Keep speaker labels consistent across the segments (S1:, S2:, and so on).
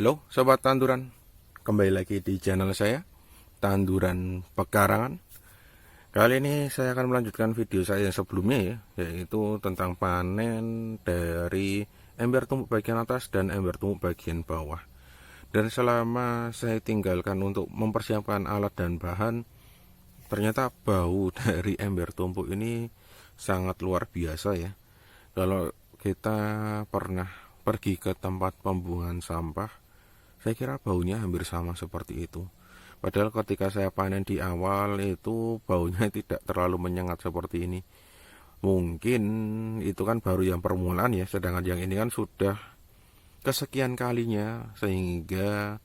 S1: Halo Sobat Tanduran, kembali lagi di channel saya, Tanduran Pekarangan. Kali ini saya akan melanjutkan video saya yang sebelumnya ya, yaitu tentang panen dari ember tumbuk bagian atas dan ember tumbuk bagian bawah. Dan selama saya tinggalkan untuk mempersiapkan alat dan bahan, ternyata bau dari ember tumbuk ini sangat luar biasa ya. Kalau kita pernah pergi ke tempat pembuangan sampah, saya kira baunya hampir sama seperti itu. Padahal ketika saya panen di awal itu baunya tidak terlalu menyengat seperti ini. Mungkin itu kan baru yang permulaan ya, sedangkan yang ini kan sudah kesekian kalinya sehingga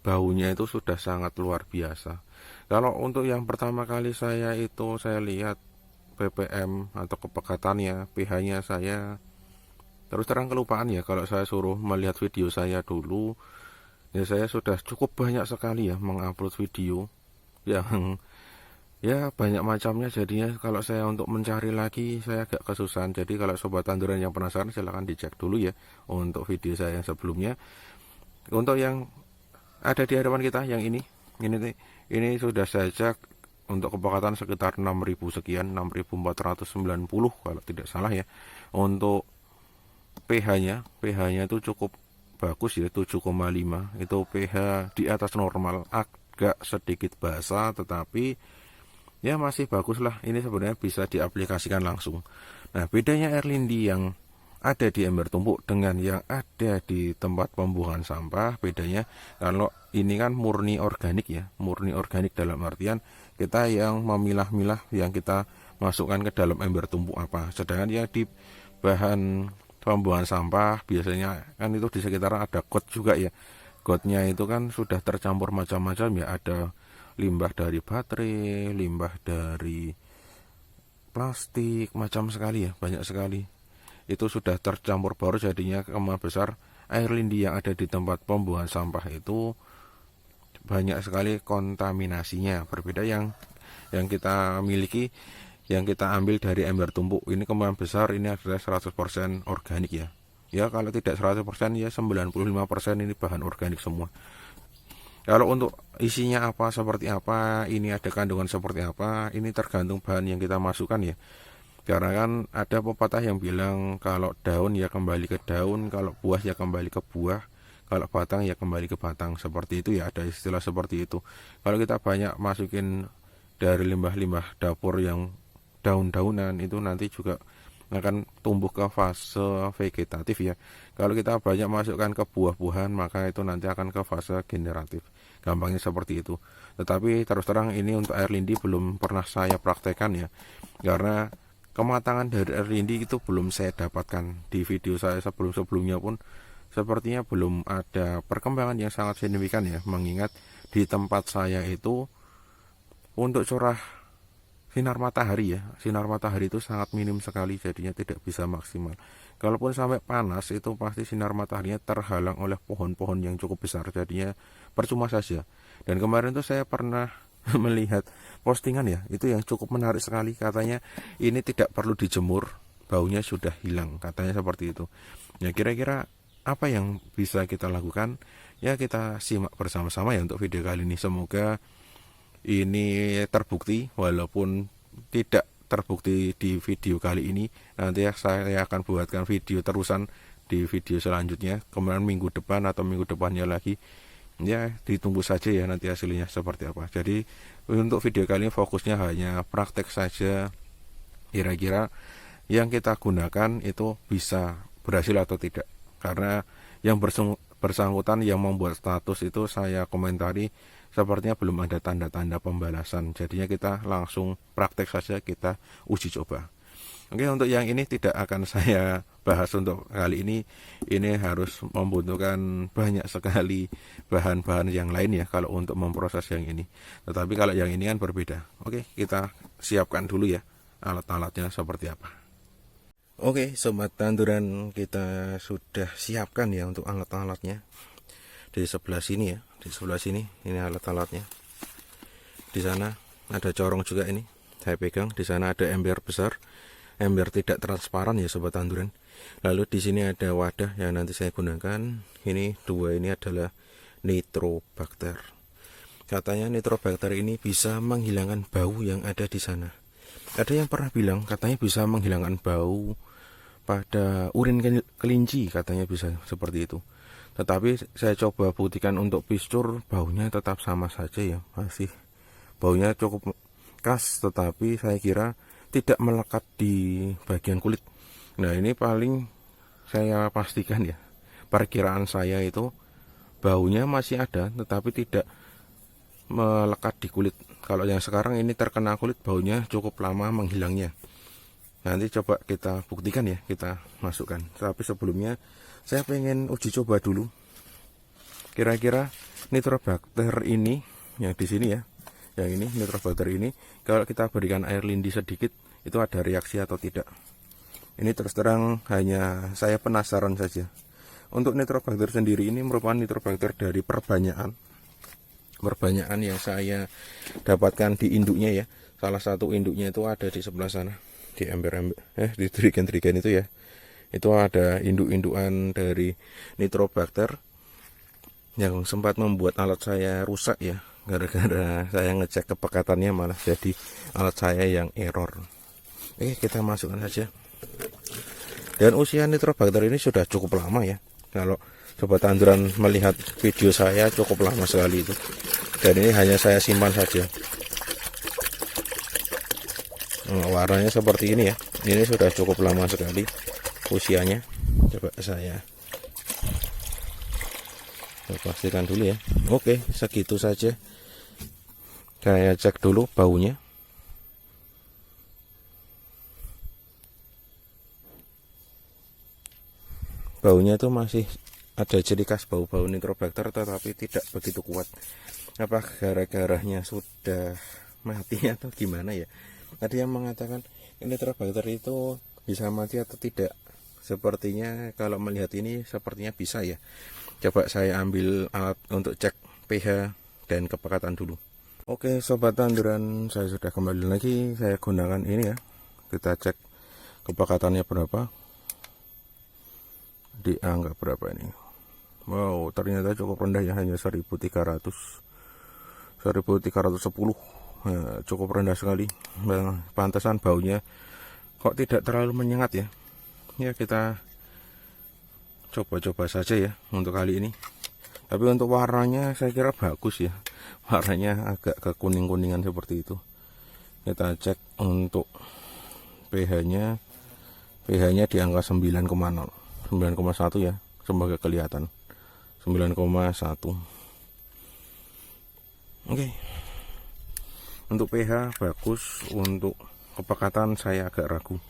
S1: baunya itu sudah sangat luar biasa. Kalau untuk yang pertama kali saya lihat ppm atau kepekatannya, pH-nya saya terus terang kelupaan ya. Kalau saya suruh melihat video saya dulu, ya saya sudah cukup banyak sekali ya mengupload video yang ya banyak macamnya, jadinya kalau saya untuk mencari lagi saya agak kesusahan. Jadi kalau sobat tanduran yang penasaran silahkan dicek dulu ya untuk video saya yang sebelumnya. Untuk yang ada di hadapan kita yang ini sudah saya cek untuk kepekatan sekitar 6000 sekian, 6490 kalau tidak salah ya. Untuk pH-nya itu cukup bagus ya, 7,5. Itu pH di atas normal, agak sedikit basah tetapi ya masih bagus lah. Ini sebenarnya bisa diaplikasikan langsung. Nah, bedanya air lindi yang ada di ember tumbuk dengan yang ada di tempat pembuangan sampah, bedanya kalau ini kan murni organik ya, murni organik dalam artian kita yang memilah-milah yang kita masukkan ke dalam ember tumbuk apa. Sedangkan yang di bahan pembuangan sampah biasanya kan itu di sekitaran ada got juga ya. Gotnya itu kan sudah tercampur macam-macam ya, ada limbah dari baterai, limbah dari plastik, macam sekali ya, banyak sekali. Itu sudah tercampur baur, jadinya kemungkinan besar air lindi yang ada di tempat pembuangan sampah itu banyak sekali kontaminasinya. Berbeda yang kita miliki, yang kita ambil dari ember tumbuk ini kemungkinan besar ini adalah 100% organik ya. Ya kalau tidak 100% ya 95% ini bahan organik semua. Kalau untuk isinya apa, seperti apa, ini ada kandungan seperti apa, ini tergantung bahan yang kita masukkan ya. Karena kan ada pepatah yang bilang kalau daun ya kembali ke daun, kalau buah ya kembali ke buah, kalau batang ya kembali ke batang, seperti itu ya, ada istilah seperti itu. Kalau kita banyak masukin dari limbah-limbah dapur yang daun-daunan itu nanti juga akan tumbuh ke fase vegetatif ya. Kalau kita banyak masukkan ke buah-buahan maka itu nanti akan ke fase generatif. Gampangnya seperti itu. Tetapi terus terang ini untuk air lindi belum pernah saya praktekkan ya. Karena kematangan dari air lindi itu belum saya dapatkan. Di video saya sebelum-sebelumnya pun sepertinya belum ada perkembangan yang sangat signifikan ya. Mengingat di tempat saya itu untuk curah sinar matahari ya, sinar matahari itu sangat minim sekali, jadinya tidak bisa maksimal. Kalaupun sampai panas itu pasti sinar mataharinya terhalang oleh pohon-pohon yang cukup besar, jadinya percuma saja. Dan kemarin tuh saya pernah melihat postingan ya, itu yang cukup menarik sekali. Katanya ini tidak perlu dijemur, baunya sudah hilang, katanya seperti itu. Ya kira-kira apa yang bisa kita lakukan? Ya kita simak bersama-sama ya untuk video kali ini. Semoga ini terbukti, walaupun tidak terbukti di video kali ini, nanti saya akan buatkan video terusan di video selanjutnya, kemudian minggu depan atau minggu depannya lagi. Ya ditunggu saja ya nanti hasilnya seperti apa. Jadi untuk video kali ini fokusnya hanya praktek saja, kira-kira yang kita gunakan itu bisa berhasil atau tidak. Karena yang bersangkutan yang membuat status itu saya komentari sepertinya belum ada tanda-tanda pembalasan. Jadinya kita langsung praktek saja, kita uji coba. Oke, untuk yang ini tidak akan saya bahas untuk kali ini. Ini harus membutuhkan banyak sekali bahan-bahan yang lain ya kalau untuk memproses yang ini. Tetapi kalau yang ini kan berbeda. Oke, kita siapkan dulu ya alat-alatnya seperti apa. Oke, sobat tanduran, kita sudah siapkan ya untuk alat-alatnya. Di sebelah sini ya, di sebelah sini ini alat-alatnya. Di sana ada corong juga, ini saya pegang. Di sana ada ember besar, ember tidak transparan ya sobat tanduran. Lalu di sini ada wadah yang nanti saya gunakan. Ini dua ini adalah nitrobakter. Katanya nitrobakter ini bisa menghilangkan bau yang ada di sana. Ada yang pernah bilang katanya bisa menghilangkan bau pada urin kelinci, katanya bisa seperti itu. Tetapi saya coba buktikan untuk piscur, baunya tetap sama saja ya, masih baunya cukup khas, tetapi saya kira tidak melekat di bagian kulit. Nah ini paling saya pastikan ya, perkiraan saya itu baunya masih ada tetapi tidak melekat di kulit. Kalau yang sekarang ini terkena kulit, baunya cukup lama menghilangnya. Nanti coba kita buktikan ya, kita masukkan. Tapi sebelumnya saya pengen uji coba dulu. Kira-kira nitrobakter ini yang di sini ya, yang ini nitrobakter ini, kalau kita berikan air lindi sedikit, itu ada reaksi atau tidak. Ini terus terang hanya saya penasaran saja. Untuk nitrobakter sendiri ini merupakan nitrobakter dari perbanyakan yang saya dapatkan di induknya ya. Salah satu induknya itu ada di sebelah sana, di di trigen itu ya. Itu ada induk-indukan dari nitrobakter yang sempat membuat alat saya rusak ya, gara-gara saya ngecek kepekatannya malah jadi alat saya yang error. Oke, kita masukkan saja. Dan usia nitrobakter ini sudah cukup lama ya. Kalau sobat tanduran melihat video saya, cukup lama sekali itu. Dan ini hanya saya simpan saja. Warnanya seperti ini ya. Ini sudah cukup lama sekali usianya. Coba saya pastikan dulu ya. Oke, segitu saja. Saya cek dulu baunya. Baunya itu masih ada ciri khas bau-bau nitrobakter, tetapi tidak begitu kuat. Apa gara-garanya sudah mati atau gimana ya? Ada yang mengatakan nitrobakter itu bisa mati atau tidak. Sepertinya kalau melihat ini sepertinya bisa ya. Coba saya ambil alat untuk cek pH dan kepekatan dulu. Oke sobat tanduran, saya sudah kembali lagi. Saya gunakan ini ya. Kita cek kepekatannya berapa. Di angka berapa ini? Wow, ternyata cukup rendah ya, hanya 1310. Nah, cukup rendah sekali. Nah, pantesan baunya kok tidak terlalu menyengat ya. Ya kita coba-coba saja ya untuk kali ini. Tapi untuk warnanya saya kira bagus ya. Warnanya agak ke kuning-kuningan seperti itu. Kita cek untuk pH-nya. pH-nya di angka 9,0. 9,1 ya, sebagai kelihatan 9,1. Oke. Untuk pH bagus, untuk kepekatan saya agak ragu.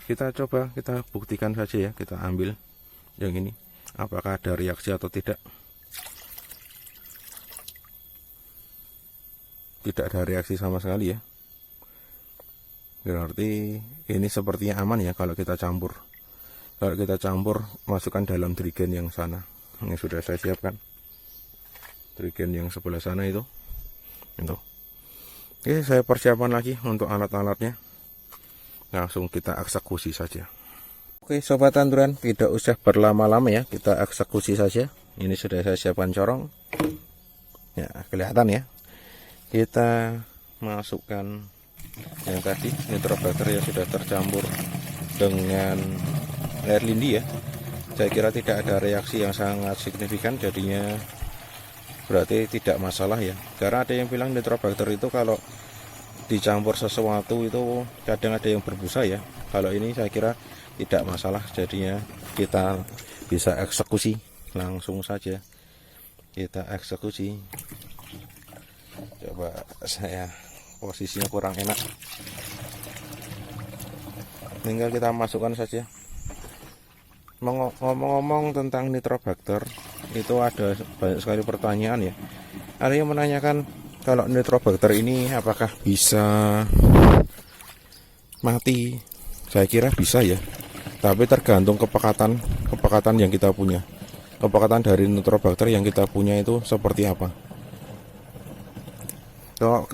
S1: Kita coba, kita buktikan saja ya, kita ambil yang ini. Apakah ada reaksi atau tidak? Tidak ada reaksi sama sekali ya. Berarti ini sepertinya aman ya kalau kita campur. Kalau kita campur, masukkan dalam trigen yang sana. Ini sudah saya siapkan. Trigen yang sebelah sana itu. Oke, saya persiapan lagi untuk alat-alatnya. Langsung kita eksekusi saja. Oke, sobat tanduran, tidak usah berlama-lama ya. Kita eksekusi saja. Ini sudah saya siapkan corong. Ya, kelihatan ya. Kita masukkan yang tadi, nitrobakter yang sudah tercampur dengan air lindi ya. Saya kira tidak ada reaksi yang sangat signifikan, jadinya berarti tidak masalah ya. Karena ada yang bilang nitrobakter itu kalau dicampur sesuatu itu kadang ada yang berbusa ya. Kalau ini saya kira tidak masalah, jadinya kita bisa eksekusi langsung saja. Kita eksekusi. Coba saya posisinya kurang enak. Tinggal kita masukkan saja. Ngomong-ngomong tentang nitrobakter, itu ada banyak sekali pertanyaan ya. Ada yang menanyakan kalau nitrobakter ini apakah bisa mati? Saya kira bisa ya, tapi tergantung kepekatan yang kita punya. Kepekatan dari nitrobakter yang kita punya itu seperti apa. Kalau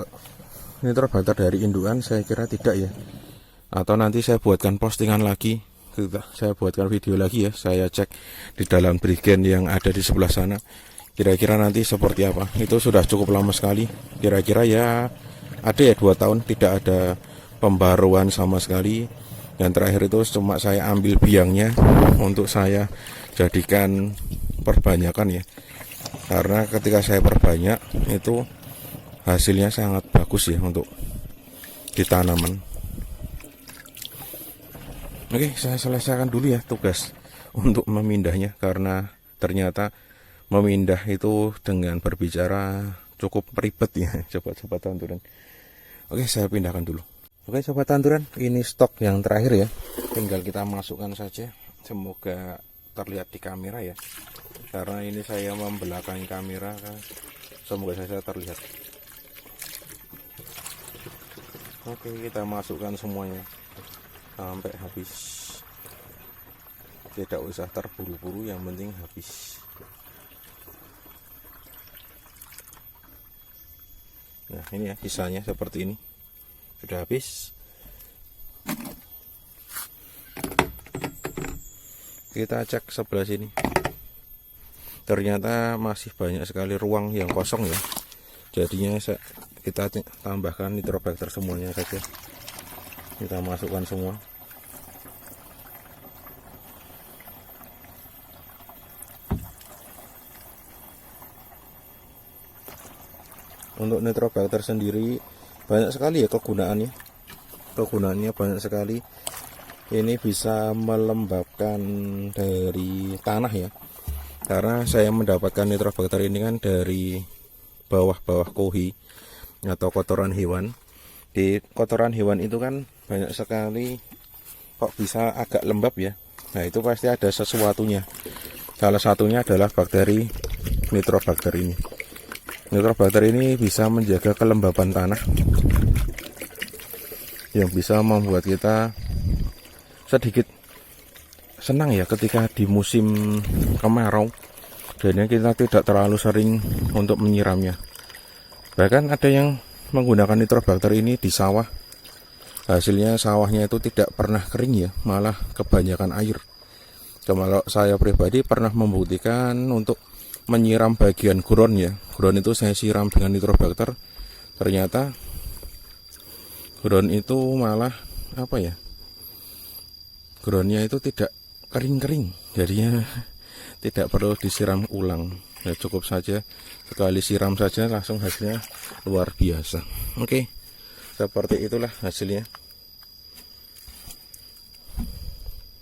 S1: nitrobakter dari indukan saya kira tidak ya. Atau nanti saya buatkan postingan lagi saya buatkan video lagi ya. Saya cek di dalam brigen yang ada di sebelah sana, kira-kira nanti seperti apa. Itu sudah cukup lama sekali, kira-kira ya ada ya 2 tahun tidak ada pembaruan sama sekali. Dan terakhir itu cuma saya ambil biangnya untuk saya jadikan perbanyakan ya, karena ketika saya perbanyak itu hasilnya sangat bagus ya untuk di tanaman. Oke, saya selesaikan dulu ya tugas untuk memindahnya, karena ternyata memindah itu dengan berbicara cukup ribet ya sobat-sobat tanduran. Oke, saya pindahkan dulu. Oke sobat tanduran, ini stok yang terakhir ya, tinggal kita masukkan saja. Semoga terlihat di kamera ya, karena ini saya membelakangi kamera kan. Semoga saja terlihat. Oke, kita masukkan semuanya sampai habis, tidak usah terburu-buru, yang penting habis. Nah ini ya sisanya seperti ini, sudah habis. Kita cek sebelah sini, ternyata masih banyak sekali ruang yang kosong ya, jadinya kita tambahkan nitrobacter semuanya saja, kita masukkan semua. Untuk nitrobacter sendiri banyak sekali ya kegunaannya banyak sekali. Ini bisa melembabkan dari tanah ya, karena saya mendapatkan nitrobacter ini kan dari bawah-bawah kohi atau kotoran hewan. Di kotoran hewan itu kan banyak sekali kok bisa agak lembab ya. Nah itu pasti ada sesuatunya, salah satunya adalah bakteri nitrobacter ini. Nitrobacter ini bisa menjaga kelembaban tanah, yang bisa membuat kita sedikit senang ya ketika di musim kemarau. Jadi kita tidak terlalu sering untuk menyiramnya. Bahkan ada yang menggunakan nitrobacter ini di sawah, hasilnya sawahnya itu tidak pernah kering ya, malah kebanyakan air. Kalau saya pribadi pernah membuktikan untuk menyiram bagian ground ya, ground itu saya siram dengan nitrobacter, ternyata ground itu malah apa ya, groundnya itu tidak kering-kering, jadinya tidak perlu disiram ulang ya, cukup saja sekali siram saja langsung hasilnya luar biasa. Oke, seperti itulah hasilnya.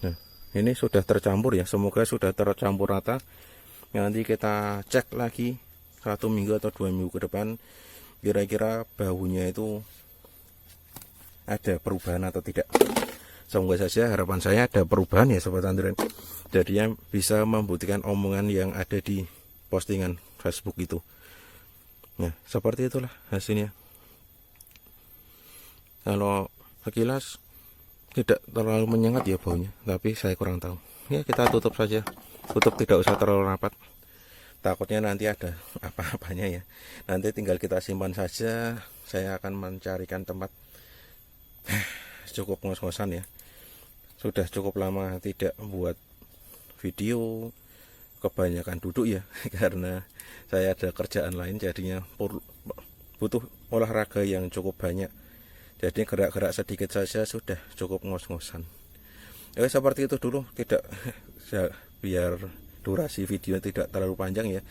S1: Nah ini sudah tercampur ya, semoga sudah tercampur rata. Nanti kita cek lagi 1 minggu atau 2 minggu ke depan, kira-kira baunya itu ada perubahan atau tidak. Semoga saja harapan saya ada perubahan ya sobat tanduran, jadinya bisa membuktikan omongan yang ada di postingan Facebook itu. Nah seperti itulah hasilnya. Kalau sekilas tidak terlalu menyengat ya baunya, tapi saya kurang tahu ya. Kita tutup saja, tutup, tidak usah terlalu rapat, takutnya nanti ada apa-apanya ya. Nanti tinggal kita simpan saja. Saya akan mencarikan tempat cukup ngos-ngosan ya, sudah cukup lama tidak buat video, kebanyakan duduk ya karena saya ada kerjaan lain, jadinya butuh olahraga yang cukup banyak, jadi gerak-gerak sedikit saja sudah cukup ngos-ngosan. Ya seperti itu dulu, tidak biar durasi video tidak terlalu panjang ya.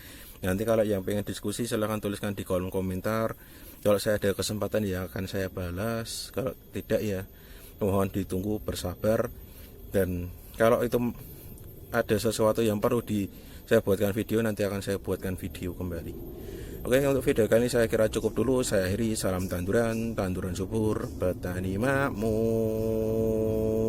S1: Nanti kalau yang pengen diskusi silahkan tuliskan di kolom komentar. Kalau saya ada kesempatan ya akan saya balas, kalau tidak ya mohon ditunggu, bersabar. Dan kalau itu ada sesuatu yang perlu saya buatkan video, nanti akan saya buatkan video kembali. Oke, untuk video kali ini saya kira cukup dulu. Saya akhiri, salam tanduran, tanduran subur, petani makmur.